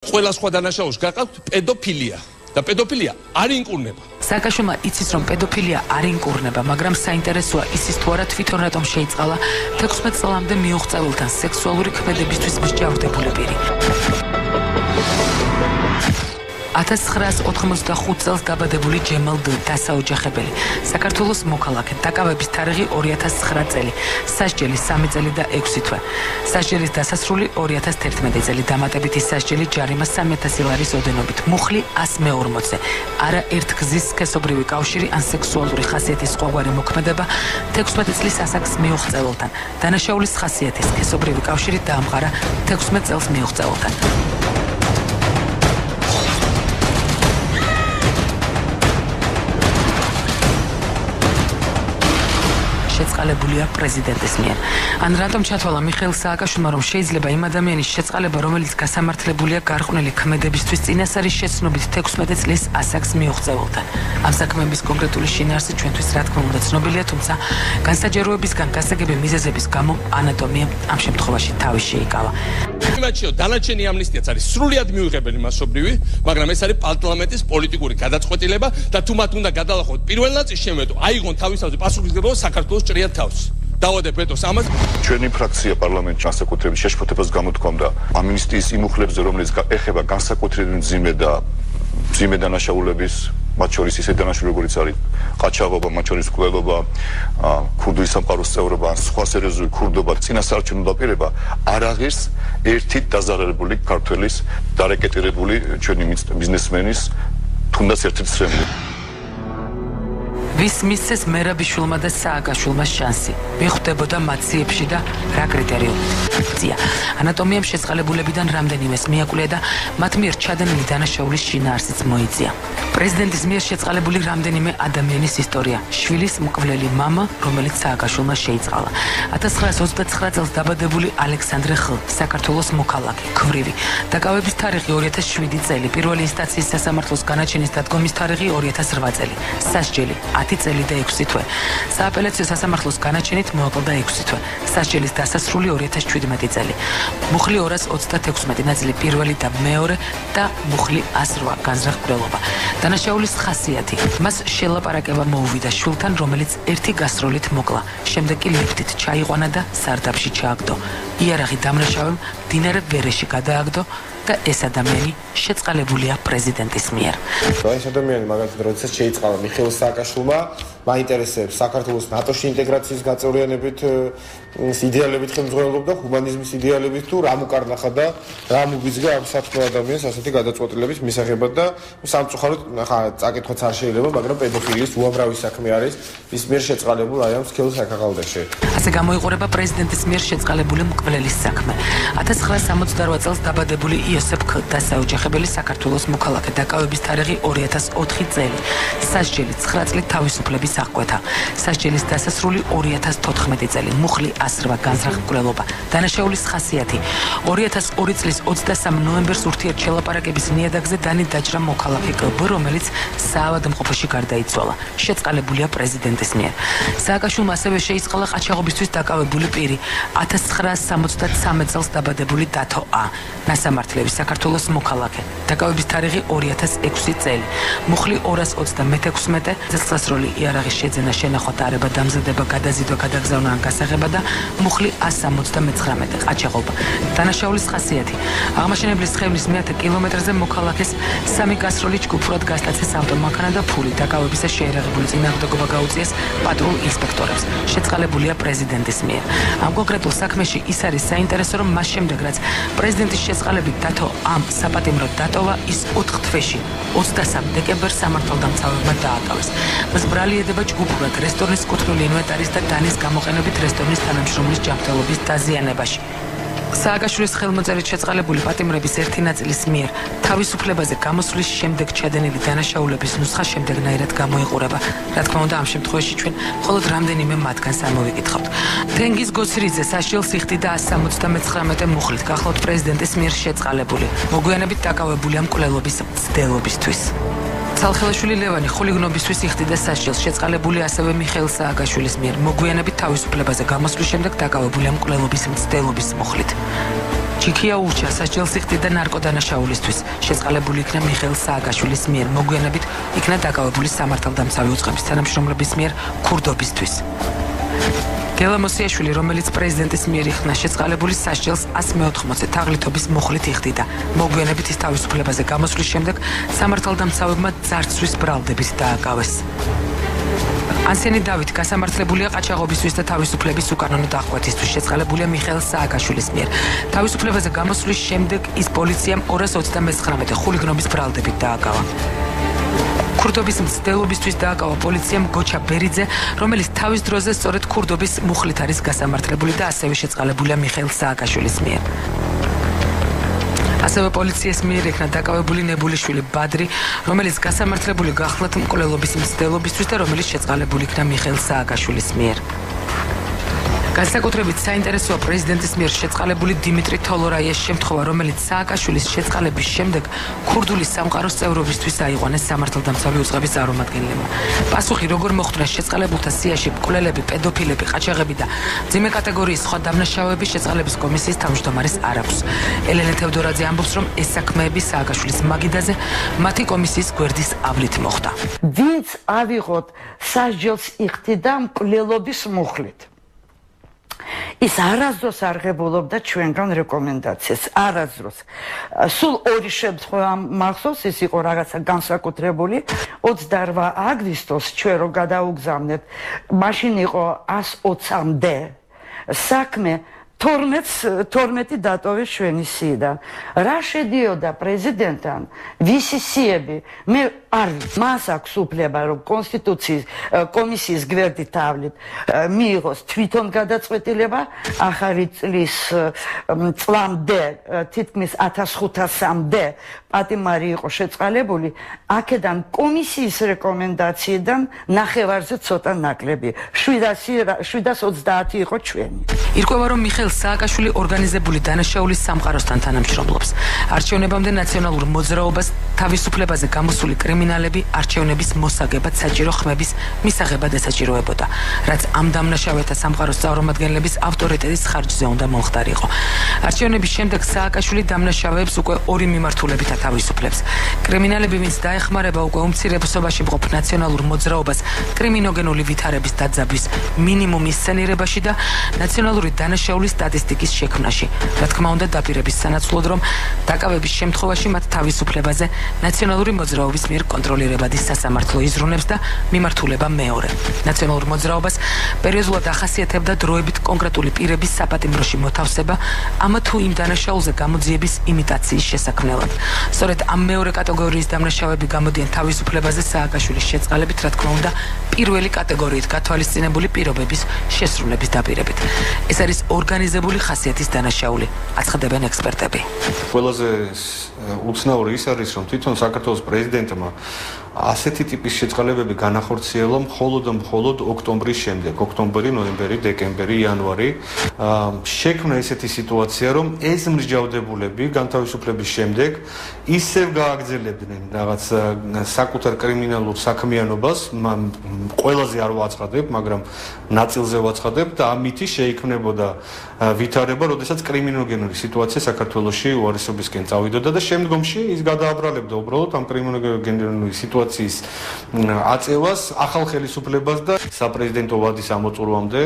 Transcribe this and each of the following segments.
ყველა სხვა დანაშაულს გაყავთ პედოფილია და პედოფილია არ ინკურნება. სააკაშვილმა იცის რომ პედოფილია არ ინკურნება, მაგრამ საინტერესოა იცის თუ არა თვითონ რატომ შეიწყალა 16 წლამდე მიუღწეველთან სექსუალური ქმედებისთვის მსჯავრდებული პირი. 1985 წელს დაბადებული ჯემალ დ დასაოჯახებელი, საქართველოს მოქალაქე, დაკავების თარიღი 2009 წელი, სასჯელი 3 წელი და 6 თვე. სასჯელის დასასრული 2011 წელი, დამატებითი სასჯელი ჯარიმა 3000 ლარის ოდენობით, მუხლი 140-ზე. არაერთგზის სქესობრივი კავშირი ან სექსუალური ხასიათის სხვაგვარი მოქმედება 16 წლის ასაკს მიუღწეველთან. დანაშაულის ხასიათის სქესობრივი კავშირი დაამყარა 16 წელს მიუღწეველთან. შეწყალებულია პრეზიდენტის მიერ. ან რატომ ჩათვალა მიხეილ სააკაშვილმა, რომ შეიძლება იმ ადამიანის შეწყალება, რომელიც გასამართლებულია გარყვნილი ქმედებისთვის წინასარის შეცნობით 16 წლის ასაკს მიუღწეველთან. ამ საქმეების კონკრეტული შინაარსი ჩვენთვის რა თქმა უნდა ცნობილია, თუმცა განსაჯაროებისგან გასაგები მიზეზების გამო ანატომია ამ შემთხვევაში თავის შეიკავა. იმათშიო დანარჩენი ამნისტიაც არის სრულიად მიუღებელი მასობრივი, მაგრამ ეს არის პარლამენტის პოლიტიკური გადაწყვეტილება და თუ მათ უნდა გადალახოთ პირველ ნაწილს შემეტო, აიღონ თავისთავად პასუხისმგებლობა საქართველოს ჭრიად თავს. დავადებ ვეტოს ამას. ჩვენი ფრაქცია პარლამენტში განსაკუთრებით შეშფოთებას გამოთქვამდა ამნისტიის იმ უხლებზე, რომელიც ეხება განსაკუთრებით მძიმე დანაშაულების, მათ შორის ისეთი დანაშაულები, როგორიც არის ყაჩაღობა, მათ შორის მკვლელობა, ქურდული სამყაროს წევრობა, სხვა სერიოზული ქურდობა, წინასაარჩევნო დაპირება არ აღის ერთი დაზარალებული ქართველის, დარეკეტირებული ჩვენი ბიზნესმენის, თუნდაც ერთ-ერთი სრემლი. ვის მისცეს მერაბიშვილმა და სააკაშვილმა შანსი, მიხვდებოდა მაციებში და რა კრიტერიუმით. ანატომიამ შეწყალებულებიდან რამდენიმეს მიაკვლია და მათ მიერ ჩადენილი დანაშაულის შინაარსიც მოიწია. პრეზიდენტის მიერ შეწყალებული რამდენიმე ადამიანის ისტორია, შვილის მკვლელი მამა, რომელიც სააკაშვილმა შეიწყალა. 1929 წელს დაბადებული ალექსანდრე ხ, საქართველოს მოქალაქე, ქვრივი. დაკავების თარიღი 2007 წელი, პირველი ინსტანციის სასამართლოს განაჩენის დადგომის თარიღი 2008 წელი, სასჯელი 10 წელი და 6 თვე. სააპელაციო სასამართლოს განაჩენით მოაკლდა 6 თვე. სასჯელის დასასრული 2017 წელი. მუხლი 236 ნაწილი პირველი და მეორე და მუხლი 108 განზრახ-მკვლელობა. დანაშაულის ხასიათი. მას შელაპარაკება მოუვიდა შვილთან, რომელიც ერთი გასროლით მოკლა. შემდეგ კი ლიფტით ჩაიყვანა და სარდაფში ჩააგდო. იარაღი დამნაშავემ მდინარე ვერეში გადააგდო და ეს ადამიანი შეწყალებულია პრეზიდენტის მიერ. ეს ადამიანი მაგალითად როდესაც შეიწყალა მიხეილ სააკაშვილმა, მაინტერესებს საქართველოს ნატოში ინტეგრაციის გაწევრიანებით იდეალებით ხელმძღვანელობდა, ჰუმანიზმის იდეალებით თუ რა მოკარნახა და რა მობიძგა ამ საქმე ადამიანს ასეთი გადაწყვეტილების მისაღებად და სამწუხაროდ ხა წაკითხვაც არ შეიძლება, მაგრამ პედოფილიის უამრავი საქმე არის ის მიერ შეწყალებულ აი ამ სქელ საქაღალდაში. ასე გამოიყურება პრეზიდენტის მიერ შეწყალებული მკვლელის საქმე. 1968 წელს დაბადებული იოსებ ქ დასაოჯახებელი, საქართველოს მოქალაქე, დაკავების თარიღი 2004 წელი, სასჯელი 9 წლით თავისუფლების აღკვეთა, სასჯელის დასასრული 2014 წელი, მუხლი 108 განზრახ-მკვლელობა. დანაშაულის ხასიათი. 2002 წლის 23 ნოემბერს ურთიერთშელაპარაკების ნიადაგზე დანი დაჭრა მოქალაქე კბ, რომელიც საავადმყოფოში გარდაიცვალა. შეწყალებულია პრეზიდენტის მიერ. სააკაშვილმა ასევე შეიწყალა ყაჩაღობისთვის დაკავებული პირი, 1963 წელს დაბადებული დათო ა, ნასამართლების საქართველოს მოქალაქე, დაკავების თარიღი 2006 წელი, მუხლი 236, წესასრული იარაღის შეძენა, შენახვა, დარება, დამზადება, გადაზიდვა, გადაგზავნა ან გასაღება და მუხლი 179, ყაჩაღობა. დანაშაულის ხასიათი. აღმაშენებლის ცხევნის 100 კილომეტრზე მოქალაქეს 3 გასროლი ჯგუფურად გასტაცეს ავტომანქანა და ფული, დაკავებისა შეერაღებული წინააღმდეგობა გაუწიეს პატრულ ინსპექტორებს. შეწყალებულია პრეზიდენტის მიერ. ამ კონკრეტულ საქმეში ის არის საინტერესო, რომ მას შემდეგ რაც პრეზიდენტის შეწყალებით დათო ამ საპატიმროდ დატოვა, ის 4 თვეში 23 დეკემბერს სამართალდამცავებმა დააკავეს. მას ბრალი ედება ჯგუფურად რესტორნის კუთვნილი ინვენტარის და დანის გამოყენებით რესტორნის თანამშრომლის ჯანმრთელობის დაზიანებაში. სააკაშვილის ხელმოწერით შეწყალებული პატიმრების ერთი ნაწილის მიერ თავისუფლებაზე გამოსვლის შემდეგ ჩადენილი დანაშაულების ნუსხა შემდეგნაირად გამოიყურება. რა თქმა უნდა, ამ შემთხვევაში ჩვენ მხოლოდ რამდენიმე მათგანს ამოვიკითხავთ. თენგიზ გოცრიძე სასჯელს იხდიდა 179 მუხლით, გახლავთ პრეზიდენტის მიერ შეწყალებული, მოგვიანებით დაკავებულია მკვლელობის მცდელობისთვის. ცალხელაშვილი ლევანი ხულიგნობისთვის იხდიდა სასჯელს, შეწყალებული ასევე მიხეილ სააკაშვილის მიერ, მოგვიანებით თავისუფლებაზე გამოსვლის შემდეგ დაკავებულია მკვლელობის მცდელობის მუხლით. ჯიქია ურჩა სასჯელს იხდიდა ნარკოდანაშაულისთვის. შეწყალებული იქნა მიხეილ სააკაშვილის მიერ, მოგვიანებით იქნა დაკავებული სამართალდამცავი უწყების თანამშრომლების მიერ ქურდობისთვის. გელა მოსიაშვილი, რომელიც პრეზიდენტის მიერ იხსნა შეწყალებული სასჯელს 180 თაღლითობის მუხლით იხდიდა. მოგვიანებით ის თავისუფლებაზე გამოსვლის შემდეგ სამართალდამცავებმა ძარცვის ბრალდებით დააკავეს. ანსენი დავით გასამართლებულია ყაჩაღობისთვის და თავისუფლების უკანონო დახკვეთისთვის. შეწყალებულია მიხეილ სააკაშვილის მიერ. თავისუფლებაზე გამოსვლის შემდეგ ის პოლიციამ 229 ხულიგნობის ბრალდებით დააკავა. ქურდობის მცდელობისთვის დააკავა პოლიციამ გოჩა ბერიძე, რომელიც თავის დროზე სწორედ ქურდობის მუხლით არის გასამართლებული და ასევე შეწყალებულია მიხეილ სააკაშვილის მიერ. ასევე პოლიციის მიერ იქნა დაკავებული ნებულიშვილი ბადრი, რომელიც გასამართლებული გახლდათ მკვლელობის მცდელობისთვის და რომელიც შეწყალებული იქნა მიხეილ სააკაშვილის მიერ. განსაკუთრებით საინტერესოა პრეზიდენტის მიერ შეწყალებული დიმიტრი თოლორაიეს შემთხვევა, რომელიც სააკაშვილის შეწყალების შემდეგ ქურდული სამყაროს წევრობისთვის აიყვანეს სამართალდამცავი უწყების წარმომადგენლებმა. პასუხი როგორ მოხვდა შეწყალებულთა სიაში მკვლელები, პედოფილები, ყაჩაღები და მძიმე კატეგორიის სხვა დამნაშავეების შეწყალების კომისიის თავმჯდომარეს არ აქვს. ელენე თევდორაძე ამბობს, რომ ეს საქმეები სააკაშვილის მაგიდაზე მათი კომისიის გვერდის ავლით მოხდა. ვინც ავიღოთ სასჯელს იხდიდა მკვლელობის მუხლით. ის არასდროს არ ღებულობდა ჩვენგან რეკომენდაციას, არასდროს. სულ ორი შემთხვევა მახსოვს, ის იყო რაღაცა განსაკუთრებული. 28 აგვისტოს ჩვენ რო გადაუგზავნეთ, მაშინ იყო 120-მდე საქმე 12 დატოვეს ჩვენი სიიდან. რა შედიოდა პრეზიდენტთან, ვისი სიები, მე არ მას აქვს უფლება, რომ კონსტიტუციის კომისიის გვერდით ავლით მიიღოს თვითონ გადაწყვეტილება ახალი წლის წლამდე, თითქმის 1500-მდე პატიმარი იყო შეწყალებული, აქედან კომისიის რეკომენდაციიდან ნახევარზე ცოტა ნაკლები, 730 იყო ჩვენი. ირკვევა, რომ მიხეილ სააკაშვილი ორგანიზებული დანაშაულის სამყაროსთან თანამშრომლობს. არჩევნებამდე ნაციონალურ მოძრაობას თავისუფლებაზე გამოსული კრიმინალები არჩევნების მოსაგებად საჭირო ხმების მისაღებად ესაჭიროებოდა, რაც ამ დამნაშავეთა სამყაროს წარმომადგენლების ავტორიტეტის ხარჯზე უნდა მომხდარიყო. არჩევნების შემდეგ სააკაშვილი დამნაშავეებს უკვე ორი მიმართულებით ათავისუფლებს. კრიმინალები, ვინც დაეხმარება უკვე უმცირესობაში მყოფ ნაციონალურ მოძრაობას კრიმინოგენული ვითარების დაძაბვის მინიმუმ ისცენირებაში და ნაციონალური დანაშაულის სტატისტიკის შექმნაში. რა თქმა უნდა, დაპირების სანაცვლოდ, რომ დაკავების შემთხვევაში მათ თავისუფლებაზე ნაციონალური მოძრაობის მიერ კონტროლირებადი სასამართლო იზრუნებს და მიმართულება მეორე. ნაციონალურ მოძრაობას პერიოდულად ახასიათებდა დროებით კონკრეტული პირების საპატიმროში მოთავსება, ამა თუ იმ დანაშაულზე გამოძიების იმიტაციის შესაქმნელად. სწორედ ამ მეორე კატეგორიის დამნაშავეები გამოდიან თავისუფლებაზე სააკაშვილის შეწყალებით, რა თქმა უნდა, პირველი კატეგორიით გათვალისწინებული პირობების შესრულების დაპირებით. ეს არის ორგანიზებული ხასიათის დანაშაული, აცხადებენ ექსპერტები. ყველაზე უცნაური ის არის, რომ თვითონ საქართველოს პრეზიდენტმა ასეთი ტიპის შეწყალებები განახორციელა მხოლოდ ოქტომბრის შემდეგ, ოქტომბერი, ნოემბერი, დეკემბერი, იანვარი, შექმნა ესეთი სიტუაცია, რომ ეს მსჯავრდებულები განთავისუფლების შემდეგ ისევ გააგრძელებდნენ რაღაც საკუთარ კრიმინალურ საქმიანობას, ყველაზე არ ვაცხადებ, მაგრამ ნაწილზე ვაცხადებ და ამით შეიქმნებოდა ვითარება, როდესაც კრიმინოგენური სიტუაცია საქართველოში უარესობისკენ წავიდოდა და შემდგომში ის გადააბრალებდა უბრალოდ ამ კრიმინოგენური სიტუაციის აწევას, ახალ ხელისუფლებას და საპრეზიდენტო ვადის ამოწურვამდე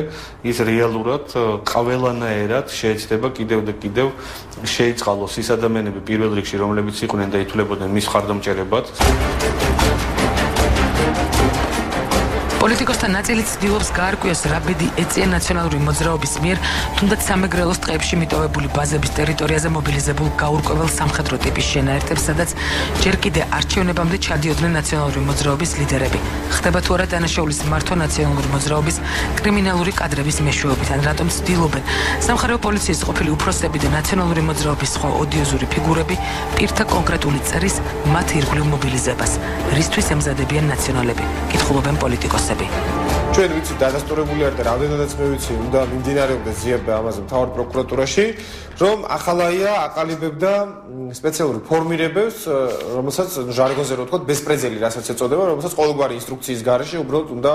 ის რეალურად ყველანაირად შეეცდება კიდევ და კიდევ შეიწყალოს ის ადამიანები პირველ რიგში, რომლებიც იყვნენ და ითვლებოდნენ მის მხარდამჭერებად. პოლიტიკოსთა ნაწილი ცდილობს გაარკვიოს რა ბედი ეწია ნაციონალური მოძრაობის მიერ, თუნდაც სამეგრელოს ტყეებში მიტოვებული ბაზების ტერიტორიაზე მობილიზებულ გაურკვეველ სამხედრო ტიპის შენაერთებს, სადაც ჯერ კიდე არჩევნებამდე ჩადიოდნენ ნაციონალური მოძრაობის ლიდერები. ხდება თუ არა დანაშაულის მართვა ნაციონალური მოძრაობის კრიმინალური კადრების მეშვეობით, ან რატომ ცდილობენ სამხედრო პოლიციის ყოფილი უფროსები და ნაციონალური მოძრაობის სხვა ოდიოზური ფიგურები პირთა კონკრეტული წერის მათ ირგვლივ მობილიზებას, რისთვის ემზადებიან ნაციონალები, კითხულობენ პოლიტიკოსები. ჩვენ ვიცით დადასტურებული არ და რამდენადაც მე ვიცი უნდა მიმდინარეობდეს ძიება ამაზე მთავარ პროკურატურაში რომ ახალაია აყალიბებდა სპეციალური ფორმირებებს რომელსაც ჟარგონზე რო ვთქვათ ბესპრეცედენტი რასაც ეწოდება რომელსაც ყოველგვარი ინსტრუქციის გარეშე უბრალოდ უნდა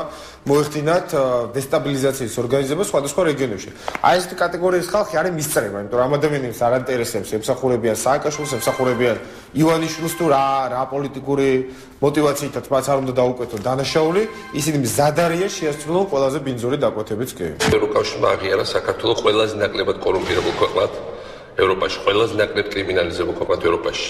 მოეხდინათ დესტაბილიზაციის ორგანიზება სხვადასხვა რეგიონებში აი ეს კატეგორიის ხალხი არის მისწრება იმიტომ რომ ამ ადამიანებს არ ინტერესებს ემსახურებიან სააკაშვილს ემსახურებიან ივანიშვილს თუ რა პოლიტიკური მოტივაციითაც მას არ უნდა დაუკვეთონ დანაშაული ისინი მზად არიან შეასრულონ ყველაზე ბინძური დაკვეთებიც კი ევროკავშირმა აღიარა საქართველოს ყველაზე ნაკლებად კორუმპირებულ ქვეყნად ევროპაში ყველაზე ნაკლებ კრიმინალიზებულ ქვეყნად ევროპაში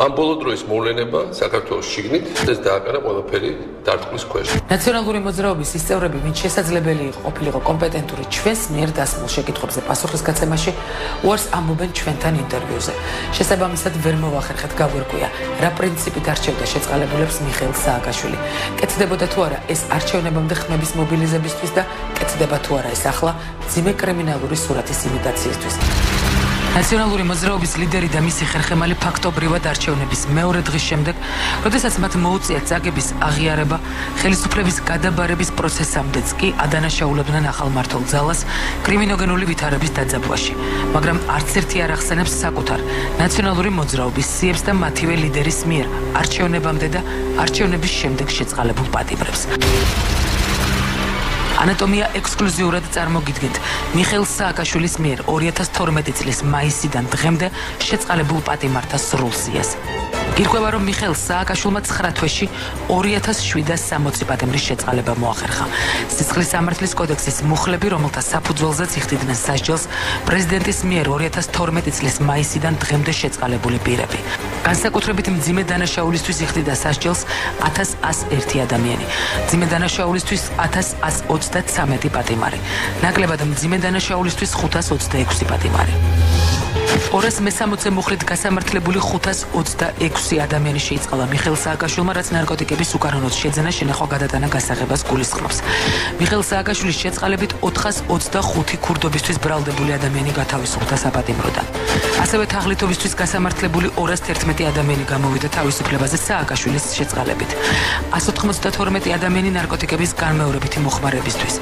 ამ ბოლო დროის მოვლენება საქართველოს შიგნით ეს დააყენა ყველაფერი დარტყმის ქვეშ ნაციონალური მოძრაობის ისწავლები ვინც შესაძლებელი ყოფილიყო კომპეტენტური ჩვენს მიერ დასმულ შეკითხვებზე პასუხის გაცემაში უარს ამბობენ ჩვენთან ინტერვიუზე შესაბამისად ვერ მოვახერხეთ გაგვირკვია რა პრინციპით არჩევდა შეწყალებულებს მიხეილ სააკაშვილი კეთდებოდა თუ არა ეს არჩევნებამდე ხმების მობილიზებისთვის და კეთდება თუ არა ეს ახლა ძიმე კრიმინალური სურათის იმიტაციისთვის ნაციონალური მოძრაობის ლიდერი და მისი ხერხემალი ფაქტობრივად არჩევნების მეორე დღის შემდეგ, როდესაც მათ მოუწიათ წაგების აღიარება, ხელისუფლების გადაბარების პროცესამდეც კი ადანაშაულებდნენ ახალ მმართველ ძალას კრიმინოგენული ვითარების დაძაბვაში, მაგრამ არც ერთი არ ახსენებს საკუთარ ნაციონალური მოძრაობის სიებს და მათივე ლიდერის მიერ არჩევნებამდე და არჩევნების შემდეგ შეწყალებულ პატიმრებს. ანატომია ექსკლუზიურად წარმოგიდგენთ მიხეილ სააკაშვილის მიერ 2012 წლის მაისიდან დღემდე შეწყალებულ პატიმართა სრულ სიას. ირკვევა რომ მიხეილ სააკაშვილმა 9 თვეში 2760 პატიმრის შეწყალება მოახერხა. სისხლის სამართლის კოდექსის მუხლები, რომელთა საფუძველზეც იხდიდნენ სასჯელს, პრეზიდენტის მიერ 2012 წლის მაისიდან დღემდე შეწყალებული პირები. განსაკუთრებით მძიმე დანაშაულისთვის იხდიდა სასჯელს 1101 ადამიანი. მძიმე დანაშაულისთვის 1133 პატიმარი. ნაკლებად მძიმე დანაშაულისთვის 526 პატიმარი. 260 მუხლით გასამართლებული 526 ადამიანი შეიწყალა მიხეილ სააკაშვილმა, რაც ნარკოტიკების უკანონოდ შეძენა შენახვა გადატანა გასაღებას გულისხმობს. მიხეილ სააკაშვილის შეწყალებით 425 ქურდობისთვის ბრალდებული ადამიანი გათავისუფლდა საპატიმროდან. ასევე თაღლითობისთვის გასამართლებული 211 ადამიანი გამოვიდა თავისუფლებაზე სააკაშვილის შეწყალებით. 192 ადამიანი ნარკოტიკების განმეორებითი მოხმარებისთვის.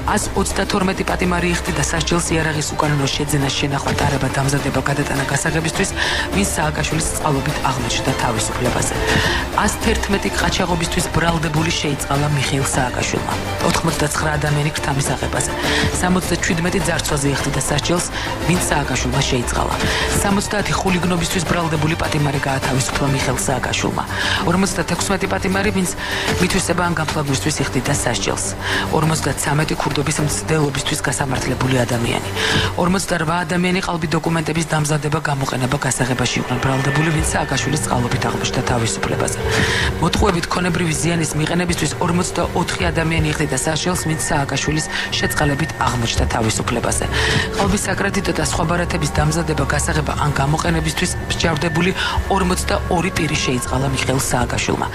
132 პატიმარი იხდიდა სასჯელს იარაღის უკანონო შეძენას შენახვა ტარება დამზადება გადატანა გასაღებისთვის, ვინც სააკაშვილის წყალობით აღმოჩნდა თავისუფლებაზე. 111 ყაჩაღობისთვის ბრალდებული შეიწყალა მიხეილ სააკაშვილმა. 89 ადამიანი ღვთამისაღებაზე. 77 ძარცვაზე იხდიდა სასჯელს, ვინც სააკაშვილმა შეიწყალა. 70 ხულიგნობისთვის ბრალდებული პატიმარი გაათავისუფლა მიხეილ სააკაშვილმა. 56 პატიმარი, ვინც მითვისება ან გამფლობისთვის იხდიდა სასჯელს. 53 ქურდობის მცდელობისთვის გასამართლებული ადამიანი. 48 ადამიანი ყალბი დოკუმენტების დამზადება გამოყენება გასაღებაში იყვნენ ბრალდებული, ვინც სააკაშვილის წყალობით აღმოჩნდა თავისუფლებაზე. მოტყუებით ქონებრივი ზიანის მიყენებისთვის 44 ადამიანი იხდიდა სასჯელს, ვინც სააკაშვილის შეწყალებით აღმოჩნდა თავისუფლებაზე. ყალბის საკრედიტო და სხვა ბარათების დამზადება გასაღება ან გამოყენებისთვის მსჯავრდებული 42 პირი შეიწყალა მიხეილ სააკაშვილმა.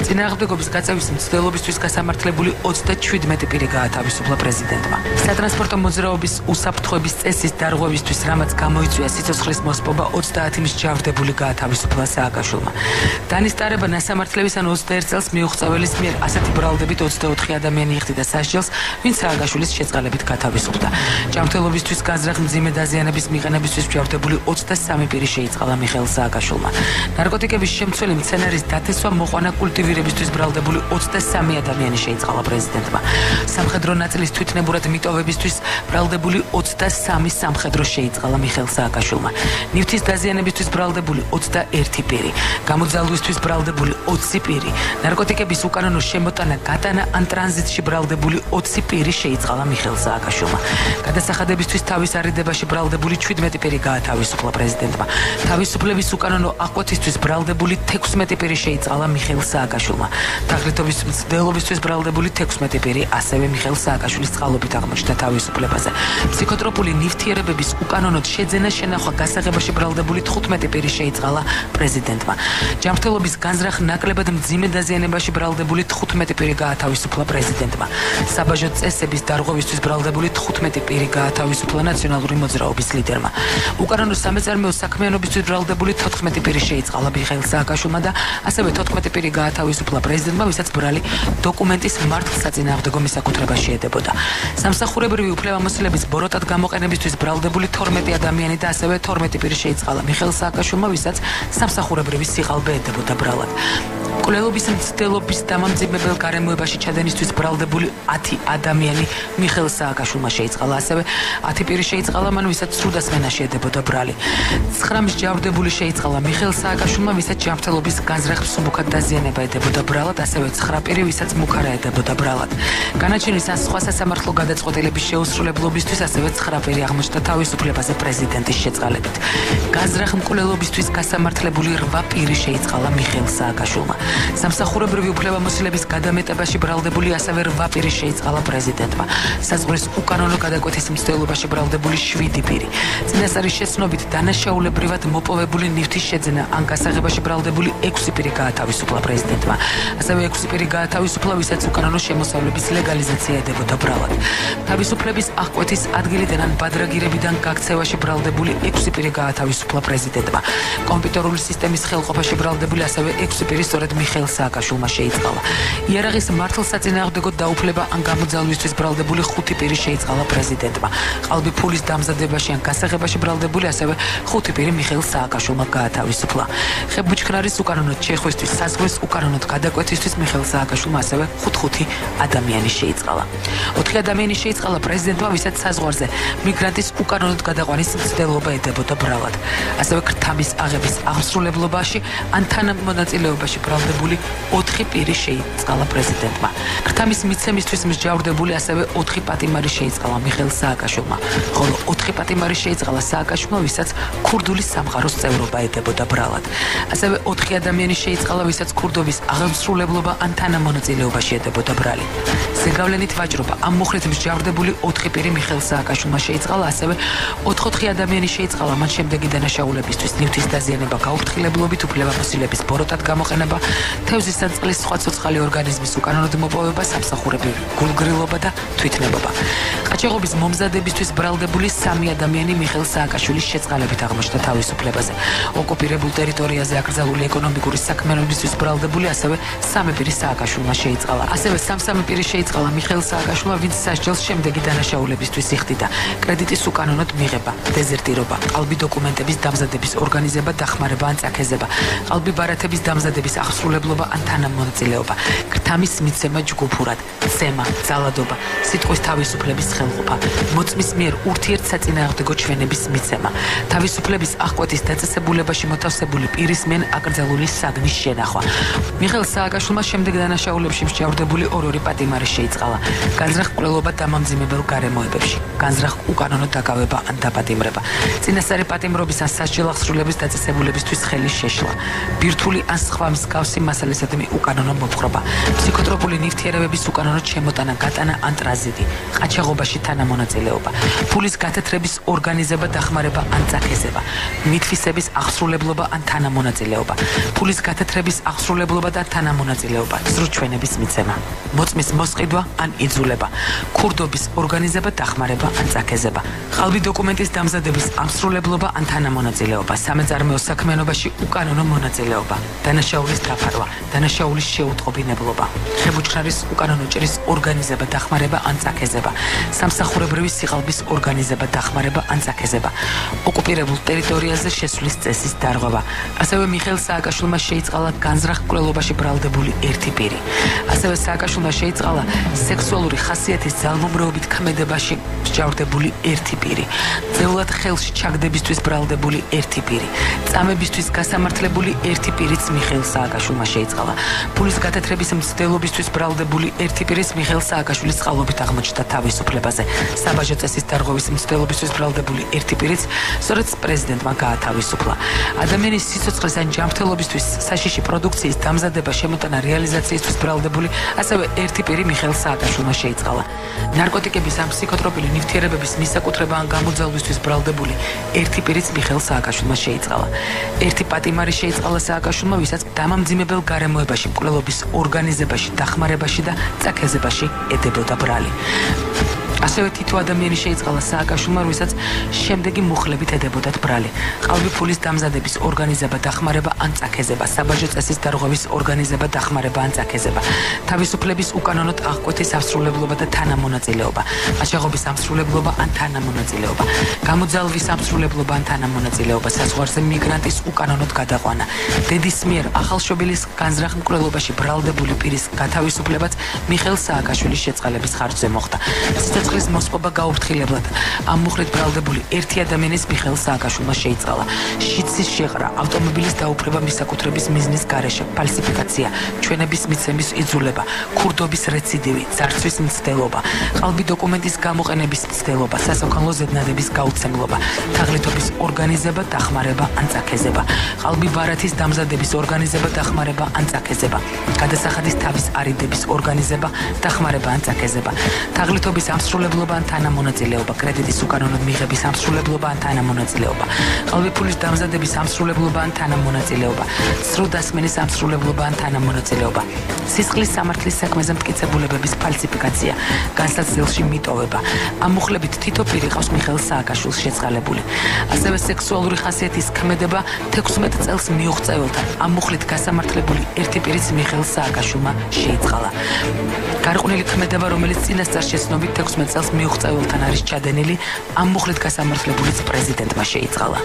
წინააღმდეგობის გაწევის მცდელობისთვის გასამართლებული 37 პირი გაათავისუფლა პრეზიდენტმა. სატრანსპორტო მოძრაობის უსაფრთხოების წესის დარღვევისთვის, რამაც გამოიწვია სიცოცხლის მოსპობა, 30 მსჯავრდებული გაათავისუფლა სააკაშვილმა. დანისტარება ნასამართლების ან 21 წელს მიუღწეველის მიერ ასეთი ბრალდებით 24 ადამიანი იხდიდა სასჯელს, ვინც სააკაშვილის შეწყალებით გათავისუფლდა. ჯანმრთელობისთვის გაზრახ მძიმე დაზიანების მიყენებისთვის მსჯავრდებული 23 პირი შეიწყალა მიხეილ სააკაშვილმა. ნარკოტიკების შემცველი მცენარის დათესვა მოყვანა კულტივირებისთვის ბრალდებული 23 ადამიანი შეიწყალა პრეზიდენტმა. სამხედრო ნაწილის თვითნებურად მიტოვებისთვის ბრალდებული 23 სამხედრო შეიწყალა მიხეილ სააკაშვილმა. ნივთის დაზიანებისთვის ბრალდებული 21 პირი, გამოძალვისთვის ბრალდებული 20 პირი, ნარკოტიკების უკანონო შემოტანა, გატანა ან ტრანზიტში ბრალდებული 20 პირი შეიწყალა მიხეილ სააკაშვილმა. გადასახადებისთვის თავის არიდებაში ბრალდებული 17 პირი გაათავისუფლა პრეზიდენტმა. თავისუფლების უკანონო აღკვეთისთვის ბრალდებული 16 პირი შეიწყალა მიხეილ სააკაშვილმა. თაღლითობის მცდელობისთვის ბრალდებული 16 პირი ასევე მიხეილ სააკაშვილის წყალობით აღმოჩნდა თავისუფლებაზე. ფსიქოტროპული ნივთიერებების უკანონოდ შეძენა შენახვა გასაღებაში ბრალდებული 15 პირი შეიწყალა პრეზიდენტმა. ჯანმრთელობის განზრახ ნაკლებად მძიმე დაზიანებაში ბრალდებული 15 პირი გაათავისუფლა პრეზიდენტმა. საბაჟო წესების დარღვევისთვის ბრალდებული 15 პირი გაათავისუფლა ნაციონალური მოძრაობის ლიდერმა. უკანონო სამეწარმეო საქმიანობისთვის ბრალდებული 14 პირი შეიწყალა მიხეილ სააკაშვილმა და ასევე 14 პირი გაათავისუფლა პრეზიდენტმა, ვისაც ბრალი დოკუმენტის მართლსაწინააღმდეგო მისაკუთრება შეედებოდა. სამსახურებრივი უფლებამოსილების ბოროტად გამოყენებისთვის ბრალდებული 12 ადამიანი და ასევე 12 პირი შეიწყალა მიხეილ სააკაშვილმა, ვისაც სამსახურებრივი სიყალბე ედებოდა ბრალად. მკვლელობის მცდელობის დამამძიმებელ გარემოებაში ჩადენისთვის ბრალდებული 10 ადამიანი მიხეილ სააკაშვილმა შეიწყალა, ასევე 10 პირი შეიწყალა მან, ვისაც სრუდასმენა შეედებოდა ბრალი. 9 მსჯავრდებული შეიწყალა მიხეილ სააკაშვილმა, ვისაც ჯანმრთელობის განზრახ მსუბუქად დაზიანება ედებოდა ბრალად, ასევე 9 პირი, ვისაც მუქარა ედებოდა ბრალად. განაჩენის ან სხვა სასამართლო გადაწყვეტილების შეუსრულებლობისთვის ასევე 9 პირი აღმოჩნდა თავისუფლებაზე პრეზიდენტის შეწყალებით. განზრახ მკვლელობისთვის გასამართლებული 8 პირი შეიწყალა მიხეილ სააკაშვილმა. სამსახურებრივი უფლებამოსილების გადამეტებაში ბრალდებული ასევე 8 პირი შეიწყალა პრეზიდენტმა. საზღვრის უკანონო გადაკვეთის მცდელობაში ბრალდებული 7 პირი. წინასწარის შეცნობით დანაშაულებრივად მოპოვებული ნივთის შეძენა ან გასაღებაში ბრალდებული 6 პირი გაათავისუფლა პრეზიდენტმა. ასევე 6 პირი გაათავისუფლა, ვისაც უკანონო შემოსავლების ლეგალიზაცია ედებოდა ბრალად. თავისუფლების აღკვეთის ადგილიდან ან ბადრაგირებიდან გაქცევაში ბრალდებული 6 პირი გაათავისუფლა პრეზიდენტმა. კომპიუტერული სისტემის ხელყოფაში ბრალდებული ასევე 6 პირი სწორედ მიხეილ სააკაშვილმა შეიწყალა. იარაღის მართლსაწინააღმდეგო დაუფლება ან გამოძალვისთვის ბრალდებული 5 პირი შეიწყალა პრეზიდენტმა. ყალბი ფულის დამზადებაში ან გასაღებაში ბრალდებული ასევე 5 პირი მიხეილ სააკაშვილმა გაათავისუფლა. ხებუჩქნარის უკანონოდ შეხვისთვის, საზღვრის უკანონოდ გადაკვეთისთვის მიხეილ სააკაშვილმა ასევე 5 ადამიანი შეიწყალა. 4 ადამიანი შეიწყალა პრეზიდენტმა, ვისაც საზღვარზე მიგრანტის უკანონოდ გადაყვანის მცდელობა ედებოდა ბრალად. ასევე ქრთამის აღების აღსრულებლობაში ან თანამონაწილეობაში ბრალდებული 4 პირი შეიწყალა პრეზიდენტმა. ქრთამის მიცემისთვის მსჯავრდებული ასევე 4 პატიმარი შეიწყალა მიხეილ სააკაშვილმა, ხოლო 4 პატიმარი შეიწყალა სააკაშვილმა, ვისაც ქურდული სამყაროს წევრობა ედებოდა ბრალად. ასევე 4 ადამიანი შეიწყალა, ვისაც ქურდობის აღსრულებლობა ან თანამონაწილეობა შეედებოდა ბრალი. ზეგავლენით ვაჭრობა ამ მოხრით მსჯავრდებული 4 პირი მიხეილ სააკაშვილმა შეიწყალა, ასევე 4 ადამიანი შეიწყალა მან შემდეგი დანაშაულებისთვის: ნივთის დაზიანება, გაუფრთხილებლობით უფლებამოსილების ბოროტად გამოყენება, თევზის ან წყლის სხვა ცოცხალი ორგანიზმის უკანონოდ მოპოვება, სამსახურებრივი გულგრილობა და თვითნებობა. ყაჩაღობის მომზადებისთვის ბრალდებული 3 ადამიანი მიხეილ სააკაშვილის შეწყალებით აღმოჩნდა თავისუფლებაზე. ოკუპირებულ ტერიტორიაზე აკრძალული ეკონომიკური საქმიანობისთვის ბრალდებული ასევე 3 პირი სააკაშვილმა შეიწყალა. ასევე 3 პირი შეიწყალა მიხეილ სააკაშვილმა, ვინც სასჯელს შემდეგი დანაშაულებისთვის იხდიდა: კრედიტის უკანონოდ მიღება, დეზერტირობა, ყალბი დოკუმენტების დამზადების ორგანიზება, დახმარება ან წაქეზება, ყალბი ბარათების დამზადების აღსრულებლობა ან თანამონაწილეობა, ქრთამის მიცემა ჯგუფურად, ცემა, ძალადობა, სიტყვის თავისუფლების ხელყოფა, მოწმის მიერ ურთიერთსაწინააღმდეგო ჩვენების მიცემა, თავისუფლების აღკვეთის დაწესებულებაში მოთავსებული პირის მიერ აკრძალული საგნის შენახვა. მიხეილ სააკაშვილმა შემდეგ დანაშაულებში მსჯავრდებული 2 პატიმარი შეიწყალა: განზრახ მკვლელობა დამამძიმებელ გარემოებებში, განზრახ უკანონო დაკავება ან დაპატიმრება, წინასწარი პატიმრობის ან სასჯელ აღსრულების დაწესებულებისთვის ხელის შეშლა, ბირთვული ან სხვა მსგავსი მასალისადმი უკანონო მოპყრობა, ფსიქოტროპული ნივთიერებების უკანონო შემოტანა, გატანა ან ტრანზიტი, ყაჩაღობაში თანამონაწილეობა, ფულის გათეთრების ორგანიზება, დახმარება ან წაქეზება, მითვისების აღსრულებლობა ან თანამონაწილეობა, ფულის გათეთრების აღსრულებლობა და თანამონაწილეობა, ზრუჩვენების მიცემა, მოწმის მოსყიდვა ან იძულება, ქურდობის ორგანიზება, დახმარება ან წაქეზება, ყალბი დოკუმენტის დამზადების აღსრულებლობა ან თანამონაწილეობა, სამეწარმეო საქმიანობაში უკანონო მონაწილეობა, დანაშაულის დაფარვა, დანაშაულის შეუტყობინებლობა, ხებუჩქნარის უკანონო ჭრის ორგანიზება, დახმარება ან წაქეზება, სამსახურებრივი სიყალბის ორგანიზება, დახმარება ან წაქეზება, ოკუპირებულ ტერიტორიაზე შესვლის წესის დარღვევა. ასევე მიხეილ სააკაშვილმა შეიწყალა განზრახ მკვლელობაში ბრალდებული 1 პირი. ასევე სააკაშვილმა შეიწყალა სექსუალური ხასიათის ძალმომრეობით ქმედებაში მსჯავრდებული 1 პირი. ძეულად ხელში ჩაგდებისთვის ბრალდებული 1 პირი. წამებისთვის გასამართლებული 1 პირიც მიხეილ სააკაშვილმა შეიწყალა. ფულის გათეთრების მცდელობისთვის ბრალდებული 1 პირის მიხეილ სააკაშვილის წყალობით აღმოჩნდა თავისუფლებაზე. საბაჟო წესის დარღვევის მცდელობისთვის ბრალდებული 1 პირიც სწორედ პრეზიდენტმა გაათავისუფლა. ადამიანის სიცოცხლის ან ჯანმრთელობისთვის საშიში პროდუქციის დამზადება, შემოტანა, რეალიზაციისთვის ბრალდებული ასევე 1 პირი მიხეილ სააკაშვილმა შეიწყალა. ნარკოტიკების ან ფსიქოტროპული ნივთიერებების მისაკუთრება ან გამოძალვისთვის ბრალდებული 1 პირიც მიხეილ სააკაშვილმა შეიწყალა. 1 პატიმარი შეიწყალა სააკაშვილმა, ვისაც დამამძიმებელ გარემოებაში, მკვლელობის ორგანიზებაში, დახმარებაში და წაქეზებაში ედებოდა ბრალი. ასევე თითო ადამიანი შეიწყალა სააკაშვილმა, როდესაც შემდეგი მუხლებით ედებოდათ ბრალი: ყალბი ფულის დამზადების ორგანიზება, დახმარება ან წაქეზება, საბაჟო წესის დარღვევის ორგანიზება, დახმარება ან წაქეზება, თავისუფლების უკანონოდ აღკვეთის ამსრულებლობა და თანამონაწილეობა, აჯანყების ამსრულებლობა ან თანამონაწილეობა, გამოძალვის ამსრულებლობა ან თანამონაწილეობა, საზღვარზე მიგრანტის უკანონოდ გადაყვანა, დედის მიერ ახალშობილის განზრახ მკვლელობაში ბრალდებული პირის გათავისუფლებაც მიხეილ სააკაშვილის შეწყალების ხარჯზე მოხდა. სიცოცხლის მოსპობა გაუფრთხილებლად ამ მუხლით ბრალდებული ერთი ადამიანის მიხეილ სააკაშვილმა შეიწყალა: შიდსის შეყრა, ავტომობილის დაუფლება მისაკუთრების მიზნის გარეშე, ფალსიფიკაცია, ჩვენების მიცემის იძულება, ქურდობის რეციდივი, ძარცვის მცდელობა, ყალბი დოკუმენტის გამოყენების მცდელობა, სასაქონლო ზედნადების გაუცემლობა, თაღლითობის ორგანიზება, დახმარება ან წაქეზება, ყალბი ბარათის დამზადების ორგანიზება, დახმარება ან წაქეზება, გადასახადის თავის არიდების ორგანიზება, დახმარება ან წაქეზება, თაღლითობის ამსრულებლობა ან თანამონაწილეობა, კრედიტის უკანონოდ მიღების ამსრულებლობა ან თანამონაწილეობა, ყალბი ფულის დამზადების ამსრულებლობა ან თანამონაწილეობა, სრულ დასმენის ამსრულებლობა ან თანამონაწილეობა, სისხლის სამართლის საქმეზე მტკიცებულებების ფალსიფიკაცია, განსაცდელში მიტოვება. ამ მუხლებით თითო პირი ყავს მიხეილ სააკაშვილს შეწყალებული. ასევე სექსუალური ხასიათის ქმედება 16 წელს მიუღწეველთან ამ მუხლით გასამართლებული ერთი პირიც მიხეილ სააკაშვილმა შეიწყალა. გარყვნილი ქმედება, რომელიც წინასწარ შეცნობით 16 წელს მიუღწეველთან არის ჩადენილი, ამ მუხლით გასამართლებულიც პრეზიდენტმა შეიწყალა.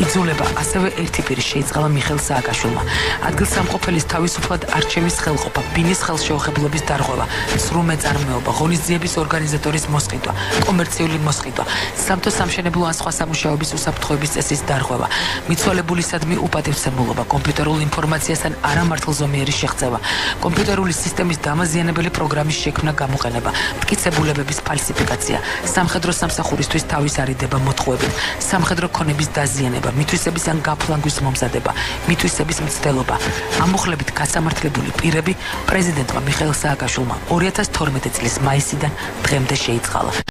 იძულება ასევე ერთი პირი შეიწყალა მიხეილ სააკაშვილმა: ადგილსამყოფელის თავისუფლად არჩევის ხელყოფა, ბინის ხელშეუხებლობის დარღვევა, ცრუ მეწარმეობა, ღონისძიების ორგანიზატორის მოსყიდვა, კომერციული მოსყიდვა, სამთო სამშენებლო ან სხვა სამუშაოების უსაფრთხოების წესის დარღვევა, მიცვალებულისადმი უპატივცემულობა, კომპიუტერულ ინფორმაციასთან არამართლზომიერი შეღწევა, კომპიუტერული სისტემის დამაზიანებელი პროგრამის შექმნა, გამოყენება, მტკიცებულებების ფალსიფიკაცია, სამხედრო სამსახურისთვის თავის არიდება მოთხოვებით, სამხედრო ქონების დაზიანება, მითვისების ან გაფლანგვის მომზადება, მითვისების მცდელობა. ამ მუხლებით გასამართლებული პირები პრეზიდენტმა მიხეილ სააკაშვილმა 2012 წლის მაისიდან დღემდე შეიწყალა.